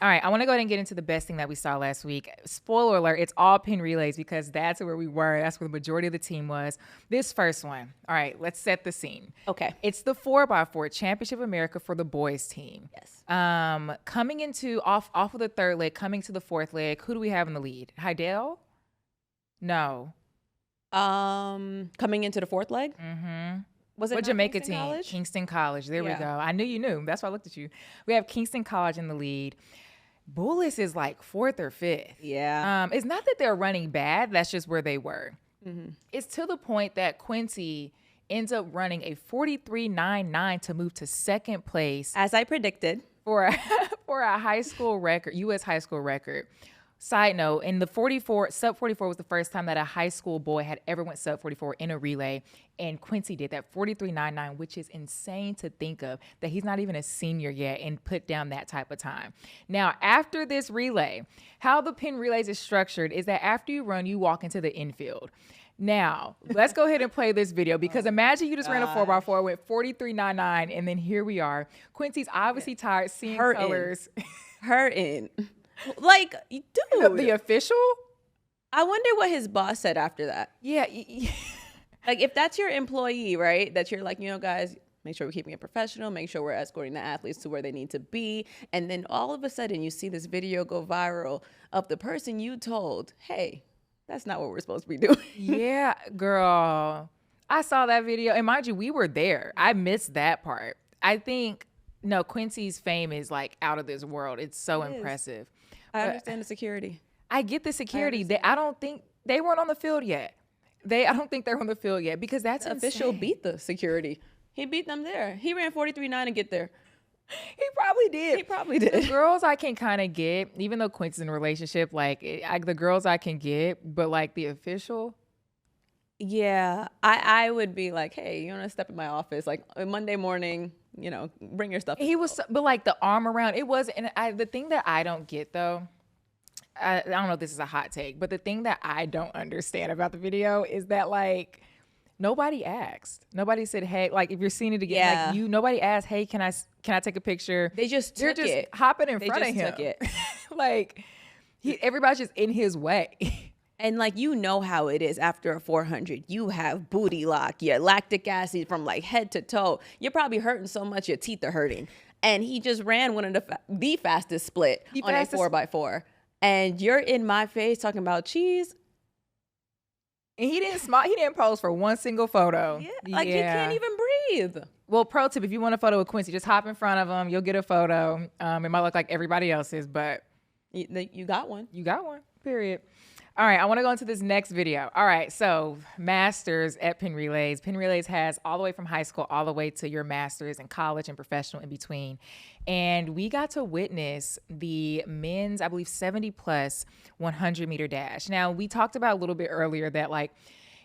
All right, I want to go ahead and get into the best thing that we saw last week. Spoiler alert, it's all Penn Relays because that's where we were. That's where the majority of the team was. This first one. All right, let's set the scene. Okay. It's the 4x4 Championship of America for the boys team. Yes. Coming into off of the third leg, coming to the fourth leg, who do we have in the lead? Heidel? No. Coming into the fourth leg? Mm-hmm. Was it what Jamaica Kingston team? College? Kingston College. There we go. I knew you knew. That's why I looked at you. We have Kingston College in the lead. Bullis is like fourth or fifth. Yeah. It's not that they're running bad. That's just where they were. Mm-hmm. It's to the point that Quincy ends up running a 43.99 to move to second place. As I predicted. For a high school record, U.S. high school record. Side note, in the sub 44 was the first time that a high school boy had ever went sub 44 in a relay, and Quincy did that 43.99, which is insane to think of, that he's not even a senior yet and put down that type of time. Now, after this relay, how the Penn Relays is structured is that after you run, you walk into the infield. Now, let's go ahead and play this video because imagine you just ran a 4x4 with 43.99, and then here we are. Quincy's obviously tired, seeing colors. Hurting. Like, dude. The official? I wonder what his boss said after that. Yeah. Like, if that's your employee, right, that you're like, guys, make sure we're keeping it professional, make sure we're escorting the athletes to where they need to be. And then all of a sudden you see this video go viral of the person you told, hey, that's not what we're supposed to be doing. Yeah, girl. I saw that video. And mind you, we were there. I missed that part. I think, no, Quincy's fame is like out of this world. It's so impressive. I understand the security. I get the security. I don't think they weren't on the field yet. I don't think they're on the field yet because that's the official beat the security. He beat them there. He ran 43.9 to get there. He probably did. He probably did. The girls I can kind of get, even though Quincy's in a relationship, like the girls I can get, but like the official. Yeah, I would be like, hey, you want to step in my office like Monday morning, bring your stuff. He was, but like the arm around, it was, and the thing that I don't get though, I don't know if this is a hot take, but the thing that I don't understand about the video is that like nobody asked. Nobody said, hey, like if you're seeing it again, like nobody asked, hey, can I take a picture? They just took They're just it. hopping in front of him. Took it. Like everybody's just in his way. And like, how it is after a 400, you have booty lock, your lactic acid from like head to toe. You're probably hurting so much your teeth are hurting. And he just ran one of the fastest split on a 4x4. And you're in my face talking about cheese. And he didn't pose for one single photo. Yeah, like he can't even breathe. Well, pro tip, if you want a photo with Quincy, just hop in front of him. You'll get a photo. It might look like everybody else's, but you got one. You got one, period. All right, I want to go into this next video. All right, so masters at Penn Relays. Penn Relays has all the way from high school all the way to your masters and college and professional in between. And we got to witness the men's, I believe, 70-plus 100-meter dash. Now, we talked about a little bit earlier that, like,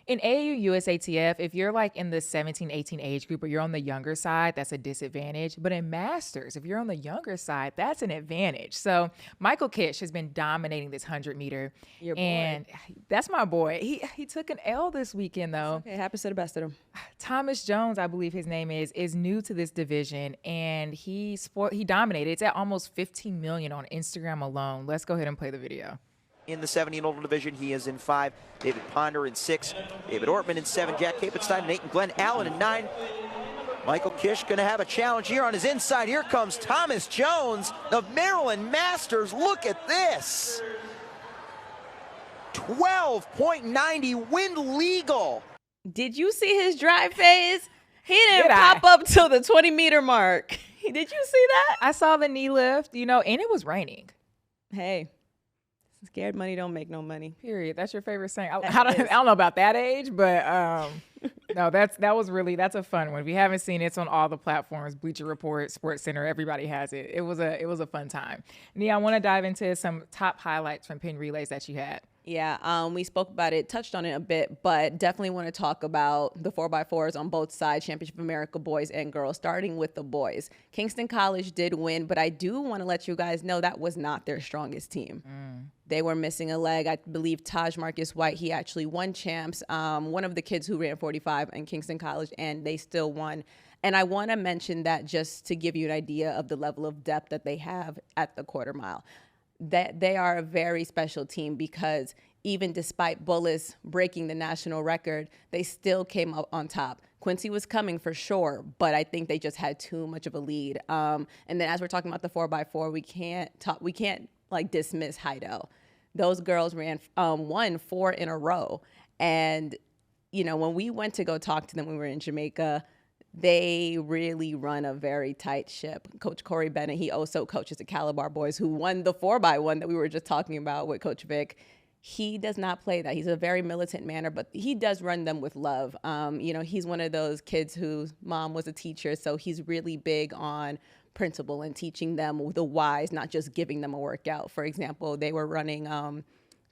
in AAU USATF, if you're like in the 17, 18 age group or you're on the younger side, that's a disadvantage. But in masters, if you're on the younger side, that's an advantage. So Michael Kish has been dominating this 100-meter. Your boy. And that's my boy. He took an L this weekend, though. It happens to the best of them. Thomas Jones, I believe his name is new to this division, and he dominated. It's at almost 15 million on Instagram alone. Let's go ahead and play the video. In the 70 and older division, he is in 5. David Ponder in 6. David Ortman in 7. Jack Capenstein in 8. And Glenn Allen in 9. Michael Kish going to have a challenge here on his inside. Here comes Thomas Jones of Maryland Masters. Look at this. 12.90 wind legal. Did you see his drive phase? He didn't pop up till the 20-meter mark. Did you see that? I saw the knee lift, and it was raining. Hey. Scared money don't make no money. Period. That's your favorite saying. I don't know about that age, but no, that's a fun one. If you haven't seen it, it's on all the platforms, Bleacher Report, Sports Center, everybody has it. It was a fun time. Nia, I want to dive into some top highlights from Penn Relays that you had. Yeah, we spoke about it, touched on it a bit, but definitely want to talk about the 4x4s on both sides, Championship of America boys and girls, starting with the boys. Kingston College did win, but I do want to let you guys know that was not their strongest team. They were missing a leg. I believe Taj Marcus White, he actually won champs, one of the kids who ran 45 in Kingston College, and they still won. And I want to mention that just to give you an idea of the level of depth that they have at the quarter mile. That they are a very special team because even despite Bullis breaking the national record, they still came up on top. Quincy was coming for sure, but I think they just had too much of a lead. And then as we're talking about the 4x4, we can't like dismiss Heidel. Those girls won 4 in a row. And, you know, when we went to go talk to them when we were in Jamaica, they really run a very tight ship. Coach Corey Bennett, he also coaches the Calabar boys who won the 4x1 that we were just talking about with Coach Vic. He does not play that. He's a very militant manner, but he does run them with love. You know, he's one of those kids whose mom was a teacher, so he's really big on principle and teaching them the whys, not just giving them a workout. For example, they were running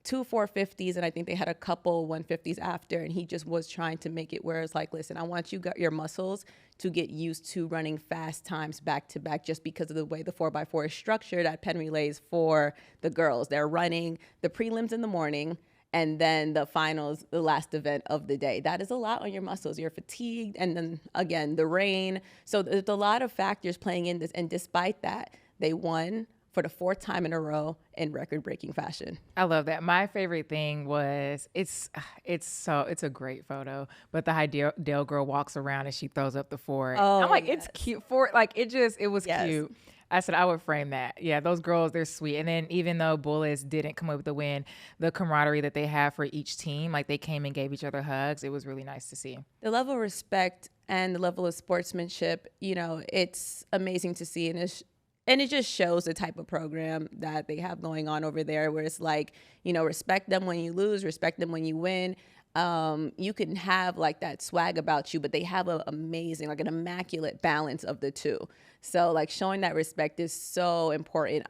2 450s, and I think they had a couple 150s after, and he just was trying to make it where it's like, listen, I want your muscles to get used to running fast times back to back just because of the way the 4x4 is structured at Penn Relays for the girls. They're running the prelims in the morning and then the finals, the last event of the day. That is a lot on your muscles. You're fatigued, and then again, the rain. So there's a lot of factors playing in this, and despite that, they won for the 4th time in a row in record-breaking fashion. I love that. My favorite thing was it's a great photo, but the Heidel girl walks around and she throws up the 4. I'm like, yes. It's cute for like it was Yes. cute. I said I would frame that. Yeah, those girls, they're sweet. And then even though Bullis didn't come up with the win, the camaraderie that they have for each team, like they came and gave each other hugs. It was really nice to see. The level of respect and the level of sportsmanship, you know, it's amazing to see, and it just shows the type of program that they have going on over there, where it's like, you know, respect them when you lose, respect them when you win. You can have like that swag about you, but they have an amazing, like an immaculate balance of the two. So like showing that respect is so important.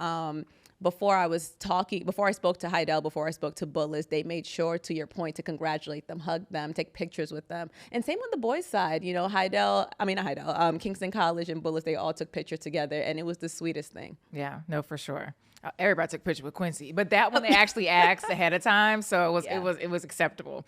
Before I spoke to Heidel, before I spoke to Bullis, they made sure, to your point, to congratulate them, hug them, take pictures with them. And same on the boys' side, you know, Kingston College and Bullis, they all took pictures together, and it was the sweetest thing. Yeah, no, for sure. Everybody took a picture with Quincy, but that one they actually asked ahead of time, so it was acceptable.